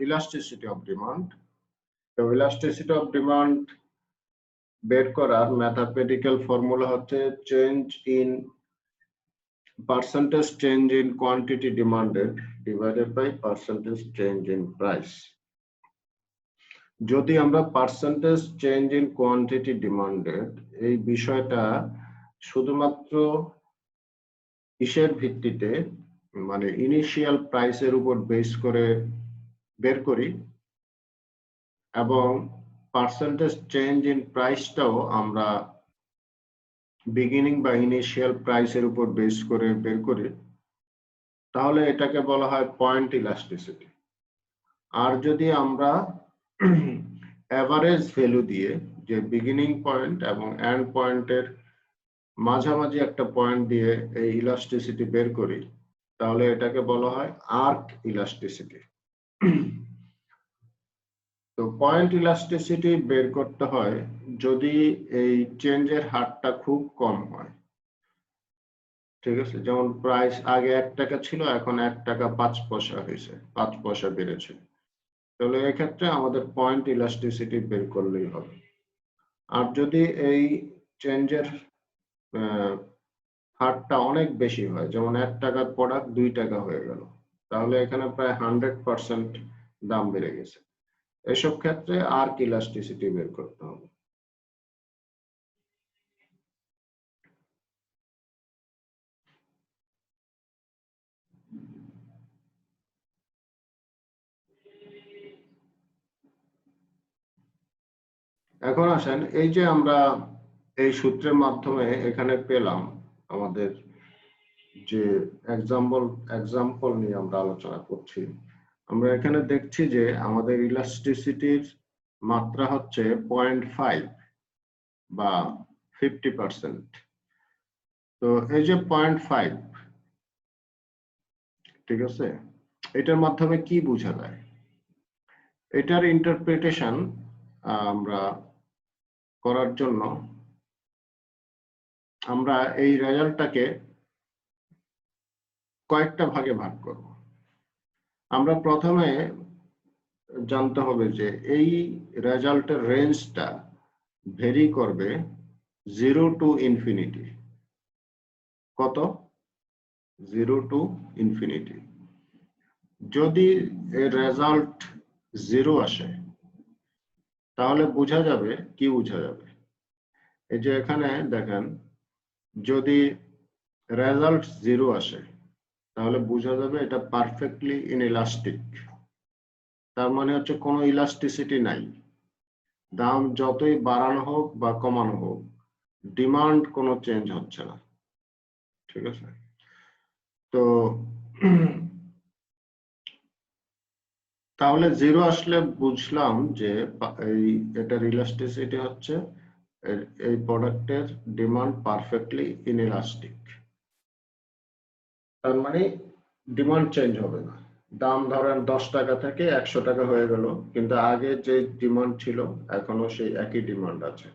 Elasticity of demand. তো elasticity of demand বের করার ম্যাথমেটিক্যাল ফর্মুলা হচ্ছে change in percentage change in quantity demanded divided by percentage change in price. যদি আমরা percentage change in quantity demanded এই বিষয়টা শুধুমাত্র কিসের ভিত্তিতে মানে ইনিশিয়াল প্রাইসের উপর বেস করে বের করি এবং পার্সেন্টেজ চেঞ্জ ইন প্রাইসটাও আমরা বিগিনিং বা ইনিশিয়াল প্রাইসের উপর বেস করে বের করি, তাহলে এটাকে বলা হয় পয়েন্ট ইলাস্টিসিটি। আর যদি আমরা অ্যাভারেজ ভ্যালু দিয়ে, যে বিগিনিং পয়েন্ট এবং এন্ড পয়েন্টের মাঝামাঝি একটা পয়েন্ট দিয়ে এই ইলাস্টিসিটি বের করি, তাহলে এটাকে বলা হয় আর্ক ইলাস্টিসিটি। তো পয়েন্ট ইলাস্টিসিটি বের করতে হয় যদি এই চেঞ্জের হারটা খুব কম হয়। ঠিক আছে, যেমন প্রাইস আগে 1 টাকা ছিল, এখন 1 টাকা 5 পয়সা হয়েছে, 5 পয়সা বেড়েছে, তাহলে এক্ষেত্রে আমাদের পয়েন্ট ইলাস্টিসিটি বের করলেই হবে। আর যদি এই চেঞ্জের হারটা অনেক বেশি হয়, যেমন 1 টাকার প্রোডাক্ট 2 টাকা হয়ে গেল, তাহলে এখানে প্রায় 100% দাম বেড়ে গেছে, এসব ক্ষেত্রে আর্ক ইলাস্টিসিটি বের করতে হবে। এখন আসেন, এই যে আমরা এই সূত্রের মাধ্যমে এখানে পেলাম, আমাদের যে এক্সাম্পল নিয়ে আমরা আলোচনা করছি, আমরা এখানে দেখছি যে আমাদের ইলাস্টিসিটির মাত্রা হচ্ছে 0.5 বা 50%। তো এই যে 0.5, ঠিক আছে, এটার মাধ্যমে কি বোঝা যায়? এটার ইন্টারপ্রিটেশন আমরা করার জন্য আমরা এই রেজাল্টটাকে কয়েকটা ভাগে ভাগ করব। আমরা প্রথমে জানতে হবে যে এই রেজাল্টের রেঞ্জটা ভেরি করবে 0 টু ইনফিনিটি। কত? 0 টু ইনফিনিটি। যদি এর রেজাল্ট 0 আসে, তাহলে বোঝা যাবে কি বোঝা যাবে? এই যে এখানে দেখেন, যদি রেজাল্ট 0 আসে তাহলে বোঝা যাবে এটা পারফেক্টলি ইনইলাস্টিক। তার মানে হচ্ছে কোনো ইলাস্টিসিটি নাই, দাম যতই বাড়ানো হোক বা কমানো হোক, ডিমান্ড কোনো চেঞ্জ হচ্ছে না। ঠিক আছে, তো তাহলে 0 আসলে বুঝলাম যে এটার ইলাস্টিসিটি হচ্ছে এই প্রোডাক্টের ডিমান্ড পারফেক্টলি ইনইলাস্টিক। তার মানে ডিমান্ড চেঞ্জ হবে না, দাম ধরেন 10 টাকা থেকে 100 টাকা হয়ে গেল, কিন্তু আগে যে ডিমান্ড ছিল এখনো সেই একই ডিমান্ড আছে।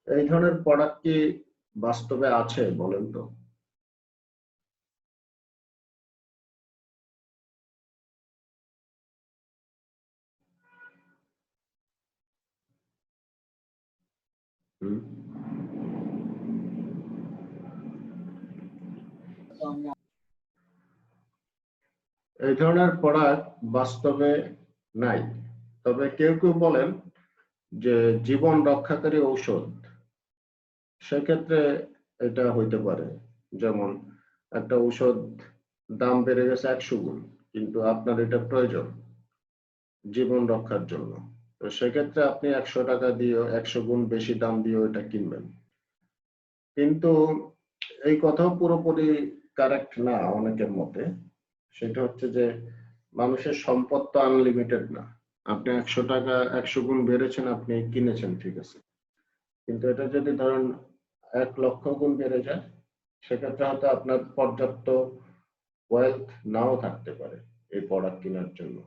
এই ধরনের প্রোডাক্ট কি বাস্তবে আছে বলেন তো? এই ধরনের প্রোডাক্ট বাস্তবে নাই, তবে কেউ কেউ বলেন যে জীবন রক্ষাকারী ঔষধ, সেক্ষেত্রে এটা হইতে পারে। যেমন একটা ঔষধ দাম বেড়ে গেছে 100 গুণ, কিন্তু আপনার এটা প্রয়োজন জীবন রক্ষার জন্য, তো সেক্ষেত্রে আপনি 100 টাকা দিয়ে 100 গুণ বেশি দাম দিয়ে এটা কিনবেন। কিন্তু এই কথাও পুরোপুরি কারেক্ট না অনেকের মতে। সেটা হচ্ছে যে মানুষের সম্পদ তো আনলিমিটেড না। আপনি 100 টাকা 100 গুণ বেড়েছেন, আপনি কিনেছেন, ঠিক আছে, কিন্তু এটা যদি ধরেন 1 লক্ষ গুণ বেড়ে যায়, সেক্ষেত্রে হয়তো আপনার পর্যাপ্ত ওয়েলথ নাও থাকতে পারে এই প্রোডাক্ট কেনার জন্য।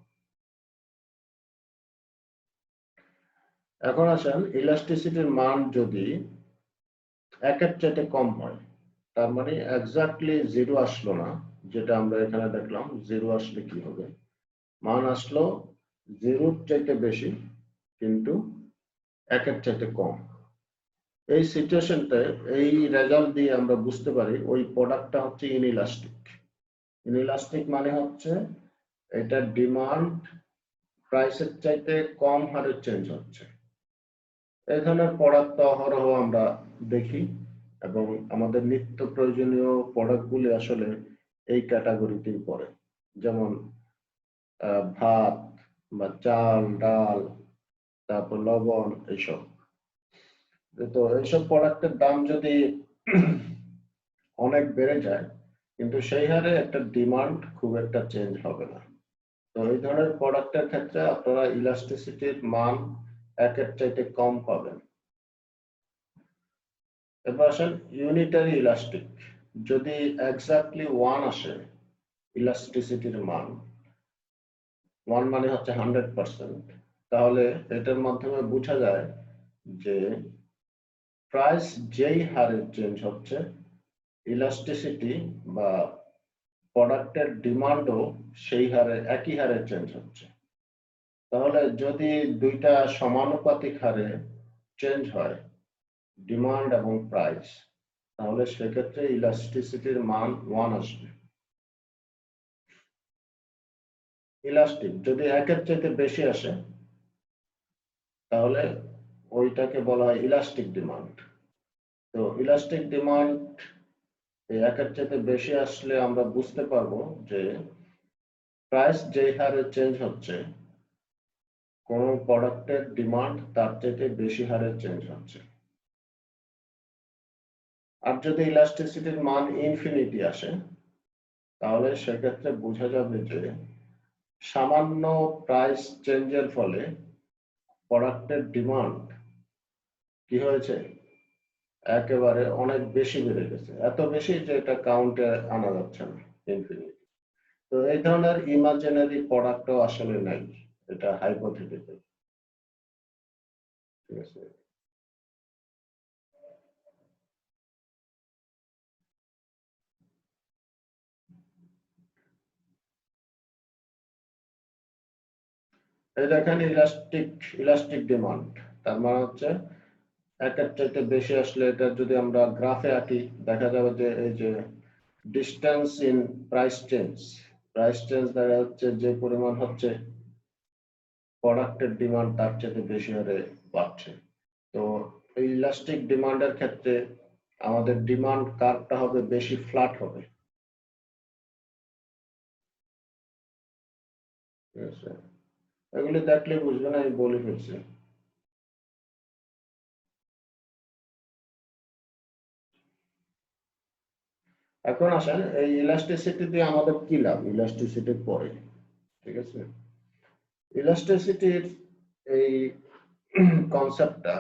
এখন আসেন, ইলাস্টিসিটির মান যদি 1-এর চাইতে কম হয়, তার মানে এক্স্যাক্টলি 0 আসলো না, যেটা আমরা এখানে দেখলাম 0 আসলে কি হবে, মান আসলো জিরোর চাইতে বেশি কিন্তু একের চাইতে কম। এই সিচুয়েশনটায় এই রেজাল্ট দিয়ে আমরা বুঝতে পারি ওই প্রোডাক্টটা হচ্ছে ইনইলাস্টিক। ইনইলাস্টিক মানে হচ্ছে এটা ডিমান্ড প্রাইসের চাইতে কম হারে চেঞ্জ হচ্ছে। এই ধরনের প্রোডাক্ট অহরহ আমরা দেখি এবং আমাদের নিত্য প্রয়োজনীয় প্রোডাক্টগুলি আসলে এই ক্যাটাগরিতেই পড়ে, যেমন ভাত বা চাল ডাল, তারপর লবণ, এইসব। তো এইসব প্রোডাক্টের দাম যদি অনেক বেড়ে যায় কিন্তু সেই হারে একটা ডিমান্ড খুব একটা চেঞ্জ হবে না। তো এই ধরনের প্রোডাক্টের ক্ষেত্রে আপনারা ইলাস্টিসিটির মান একের চাইতে কম পাবেন। এবার আসেন ইউনিটারি ইলাস্টিক। যদি এক্স্যাক্টলি 1 আসে ইলাস্টিসিটির মান, 1 মানে হচ্ছে 100%, তাহলে এটার মাধ্যমে বোঝা যায় যে প্রাইস যেই হারে চেঞ্জ হচ্ছে ইলাস্টিসিটি বা প্রোডাক্টের ডিমান্ডও সেই হারে একই হারে চেঞ্জ হচ্ছে। তাহলে যদি দুইটা সমানুপাতিক হারে চেঞ্জ হয় ডিমান্ড এবং প্রাইস, তাহলে সেক্ষেত্রে ইলাস্টিসিটির মান 1 আসবে। ইলাস্টিক যদি একের চাইতে বেশি আসে তাহলে ওইটাকে বলা হয় ইলাস্টিক ডিমান্ড। তো ইলাস্টিক ডিমান্ড একের চাইতে বেশি আসলে আমরা বুঝতে পারবো যে প্রাইস যেই হারে চেঞ্জ হচ্ছে কোন প্রোডাক্টের ডিমান্ড তার চাইতে বেশি হারে চেঞ্জ হচ্ছে। আর যদি ইলাস্টিসিটির মান ইনফিনিটি আসে তাহলে সেক্ষেত্রে বোঝা যাবে যে সামান্য প্রাইস চেঞ্জের ফলে প্রোডাক্টের ডিমান্ড কি হয়েছে, একেবারে অনেক বেশি বেড়ে গেছে, এত বেশি যে এটা কাউন্টে আনা যাচ্ছে না ইনফিনিটি। তো এই ধরনের ইমাজিনারি প্রোডাক্টও আসলে নাই, এটা হাইপোথেটিক্যাল। ঠিক আছে, এই দেখেন ইলাস্টিক ডিমান্ড, তার মানে হচ্ছে একের চাইতে বেশি আসলে এটা যদি আমরা গ্রাফে আঁকি দেখা যাবে যে এই যে ডিস্টেন্স ইন প্রাইস চেঞ্জ দেখা যাচ্ছে যে পরিমাণ হচ্ছে প্রোডাক্টের ডিমান্ড তার চাইতে বেশি হারে বাড়ছে। তো এই ইলাস্টিক ডিমান্ডের ক্ষেত্রে আমাদের ডিমান্ড কার্ভটা হবে বেশি ফ্ল্যাট হবে। ঠিক আছে, এগুলি দেখলে বুঝবে না, আমি বলে ফেলছি। এখন আসেন এই ইলাস্টিসিটি দিয়ে আমাদের কি লাভ ইলাস্টিসিটির পরে। ঠিক আছে, ইলাস্টিসিটির এই কনসেপ্টটা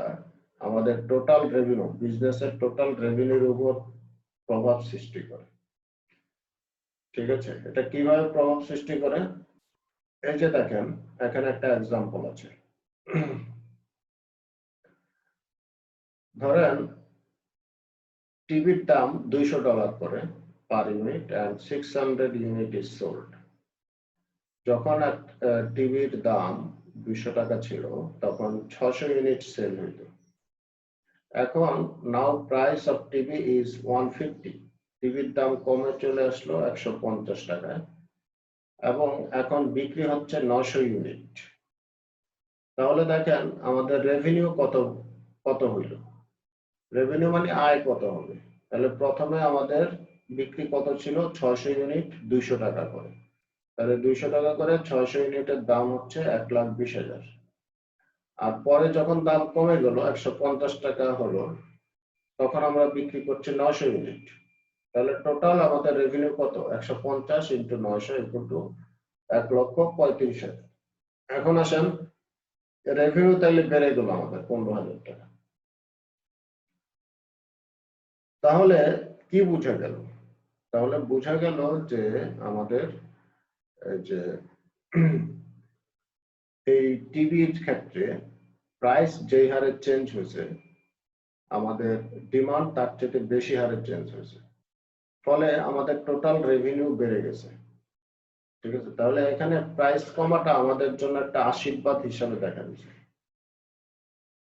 আমাদের টোটাল রেভিনিউ, বিজনেসের টোটাল রেভিনিউর উপর প্রভাব সৃষ্টি করে। ঠিক আছে, এটা কিভাবে প্রভাব সৃষ্টি করে, এই যে দেখেন এখানে একটা এক্সাম্পল আছে। ধরেন টিভির দাম $200 করে per unit and 600 unit is sold. যখন টিভির দাম 200 টাকা ছিল তখন 600 ইউনিট সেল হইত। এখন নাও প্রাইস অফ টিভি ইজ 150, টিভির দাম কমে চলে আসলো 150 টাকায় এবং এখন বিক্রি হচ্ছে 900 ইউনিট। তাহলে দেখেন আমাদের রেভিনিউ কত কত হইল, রেভিনিউ মানে আয় কত হবে। তাহলে প্রথমে আমাদের বিক্রি কত ছিল, 600 ইউনিট 200 টাকা করে, তাহলে 200 টাকা করে 600 ইউনিটের দাম হচ্ছে 1,20,000। আর পরে যখন দাম কমে গেল 150 টাকা হলো তখন আমরা বিক্রি করছি 900 ইউনিট। তাহলে টোটাল আমাদের রেভিনিউ কত, 150 ইন্টু 900 ইকুয়াল টু 1,35,000। এখন আসেন রেভিনিউ তাহলে বেড়ে গেল আমাদের 15,000 টাকা। তাহলে কি বোঝা গেল, তাহলে বোঝা গেল যে আমাদের এই যে এই টিভির ক্ষেত্রে প্রাইস যেই হারে চেঞ্জ হয়েছে আমাদের ডিমান্ড তার চেয়ে বেশি হারে চেঞ্জ হয়েছে, ফলে আমাদের টোটাল রেভিনিউ বেড়ে গেছে। ঠিক আছে, তাহলে এখানে প্রাইস কমাটা আমাদের জন্য একটা আশীর্বাদ হিসাবে দেখা দিচ্ছে।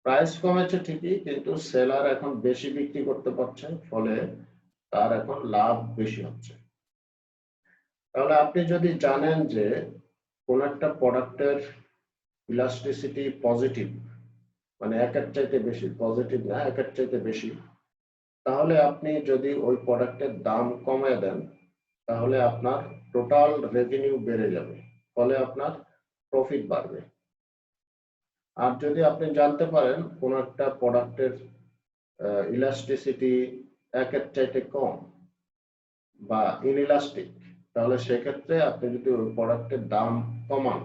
প্রাইস কমেছে ঠিকই, কিন্তু সেলার এখন বেশি বিক্রি করতে পারছে, ফলে তার এখন লাভ বেশি হচ্ছে। তাহলে আপনি যদি জানেন যে কোন একটা প্রোডাক্টের ইলাস্টিসিটি পজিটিভ, মানে একের চাইতে বেশি, পজিটিভ না একের চাইতে বেশি, তাহলে আপনি যদি ওই প্রোডাক্টের দাম কমায় দেন, তাহলে আপনার টোটাল রেভিনিউ বেড়ে যাবে, ফলে আপনার প্রফিট বাড়বে। আর যদি আপনি জানতে পারেন কোন একটা প্রোডাক্টের ইলাস্টিসিটি একের চাইতে কম বা ইনইলাস্টিক, তাহলে সেক্ষেত্রে আপনি যদি ওই প্রোডাক্টের দাম কমান,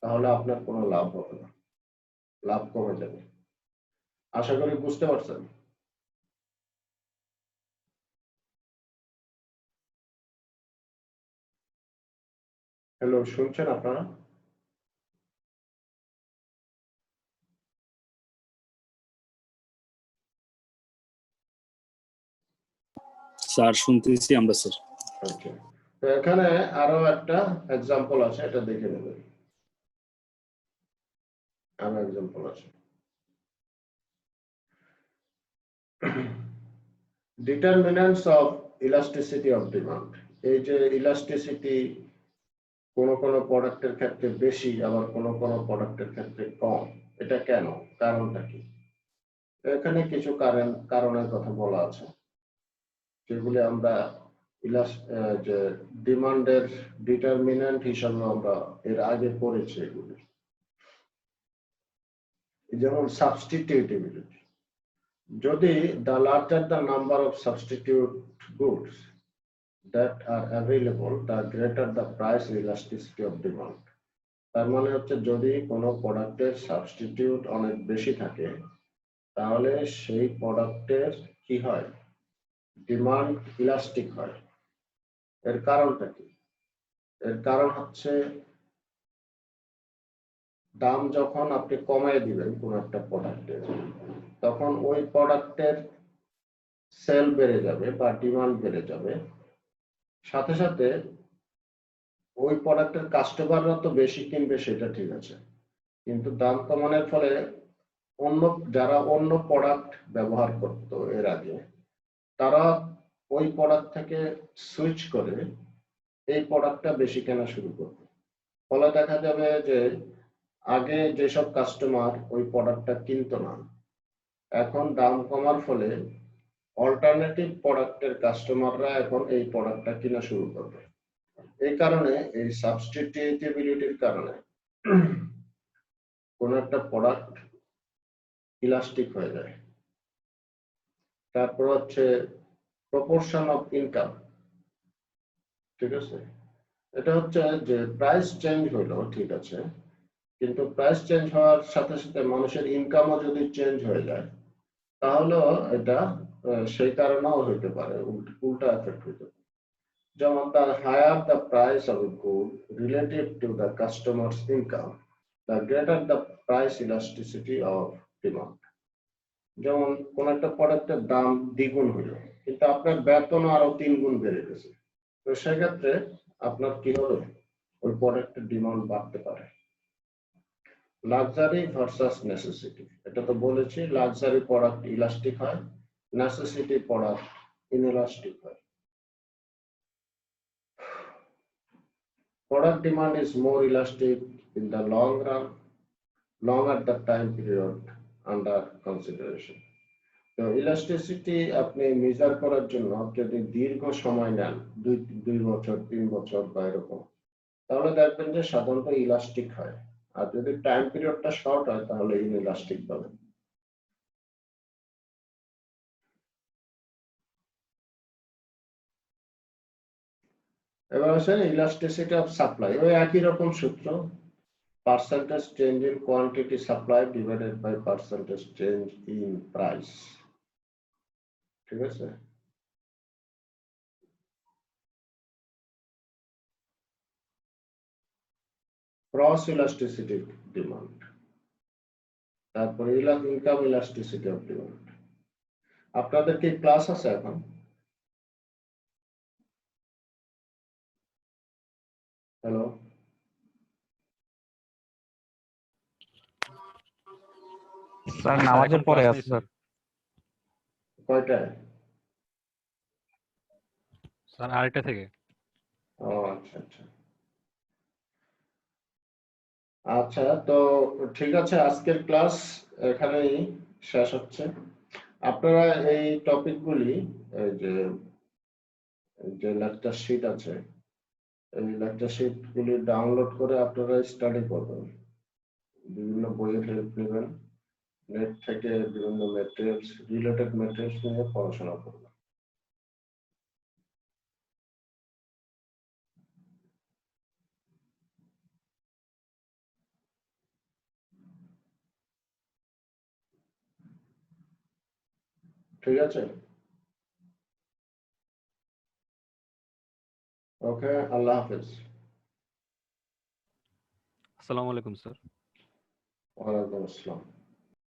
তাহলে আপনার কোনো লাভ হবে না, লাভ কমে যাবে। আশা করি বুঝতে পারছেন। হ্যালো, শুনছেন আপনারা? স্যার শুনতেছি আমরা স্যার। ওকে, তো এখানে আরো একটা এক্সাম্পল আছে, এটা দেখে নেবেন। আরো এক্সাম্পল আছে। Determinants of elasticity of demand. এই যে ইলাস্টিসিটি কোন কোন প্রোডাক্টের ক্ষেত্রে বেশি, আবার কোন কোন প্রোডাক্টের ক্ষেত্রে কম, এটা কেন, কারণটা কি? এখানে কিছু কারণের কথা বলা আছে, যেগুলি আমরা যে ডিমান্ডের ডিটারমিনেন্ট হিসাবে আমরা এর আগে পড়েছি এগুলি। যেমন সাবস্টিটিউটিভিটি, যদি the larger the number of substitute goods that are available, the greater the price elasticity of demand. তার মানে হচ্ছে যদি কোনো প্রোডাক্টের সাবস্টিটিউট অনেক বেশি থাকে, তাহলে সেই প্রোডাক্টের কি হয়, ডিমান্ড ইলাস্টিক হয়। এর কারণটা কি? এর কারণ হচ্ছে দাম যখন আপনি কমায় দিবেন কোন একটা প্রোডাক্টের, তখন ওই প্রোডাক্টের সেল বেড়ে যাবে বা ডিমান্ড বেড়ে যাবে, সাথে সাথে ওই প্রোডাক্টের কাস্টমাররা তো বেশি কিনবে, সেটা ঠিক আছে, কিন্তু দাম কমানোর ফলে যারা অন্য প্রোডাক্ট ব্যবহার করতো এর আগে, তারা ওই প্রোডাক্ট থেকে সুইচ করে এই প্রোডাক্টটা বেশি কেনা শুরু করবে। ফলে দেখা যাবে যে আগে যেসব কাস্টমার ওই প্রোডাক্টটা কিনতো না, এখন দাম কমার ফলে অল্টারনেটিভ প্রোডাক্টের কাস্টমাররা এখন এই প্রোডাক্টটা কিনা শুরু করবে। এই কারণে এই সাবস্টিটিউটিবিলিটির কারণে কোন একটা প্রোডাক্ট ইলাস্টিক হয়ে যায়। তারপর হচ্ছে প্রপোর্শন অফ ইনকাম। ঠিক আছে, এটা হচ্ছে যে প্রাইস চেঞ্জ হইলো ঠিক আছে, কিন্তু প্রাইস চেঞ্জ হওয়ার সাথে সাথে মানুষের ইনকামও যদি চেঞ্জ হয়ে যায়, তাহলেও এটা সেই কারণেও হইতে পারে, উল্টা এফেক্ট হইতে পারে। যেমন the higher the price of a good relative to the customer's income, the greater the price elasticity of demand. যেমন কোন একটা প্রোডাক্টের দাম দ্বিগুণ হলো, কিন্তু আপনার বেতন আরো 3 গুণ বেড়ে গেছে, তো সেক্ষেত্রে আপনার কি হবে, ওই প্রোডাক্টের ডিমান্ড বাড়তে পারে। লাক্সারি ভার্সাস নেসেসিটি, এটা তো বলেছি, লাক্সারি প্রোডাক্ট ইলাস্টিক হয়, নেসেসিটি প্রোডাক্ট ইনইলাস্টিক হয়। Product demand is more elastic in the long run, longer the time period under consideration. তো ইলাস্টিসিটি আপনি মেজার করার জন্য যদি দীর্ঘ সময় নেন, 2 বছর 3 বছর বা এরকম, তাহলে দেখবেন যে সাধারণত ইলাস্টিক হয়। আর যদি টাইম পিরিয়ডটা শর্ট হয়, তাহলে ইনইলাস্টিক পাবেন। এবার আসেন ইলাস্টিসিটি অফ সাপ্লাই, ওই একই রকম সূত্র, percentage change in quantity supplied divided by percentage change in price। ঠিক আছে, ক্রস ইলাস্টিসিটি ডিমান্ড, তারপরে ইনকাম ইলাস্টিসিটি অফ ডিমান্ড। আপনাদের কি ক্লাস আছে এখন? হ্যালো, স্যার স্যার নামাজের এখন পরে ক্লাস আছে নেই স্যার। কয়টায়? স্যার আড়াইটা থেকে। ও আচ্ছা আচ্ছা আচ্ছা, তো ঠিক আছে, আজকের ক্লাস এখানেই শেষ হচ্ছে। আপনারা এই টপিকগুলি, এই যে লেকচার শিট আছে, এই লেকচার শিট গুলি ডাউনলোড করে আপনারা স্টাডি করবেন, বিভিন্ন বইয়ের হেল্প নেবেন, নেট থেকে বিভিন্ন ম্যাটেরিয়ালস, রিলেটেড ম্যাটেরিয়ালস নিয়ে পড়াশোনা করবেন। ঠিক আছে, ওকে, আল্লাহ হাফেজ। আসসালামু আলাইকুম স্যার। ওয়ালাইকুম আসসালাম।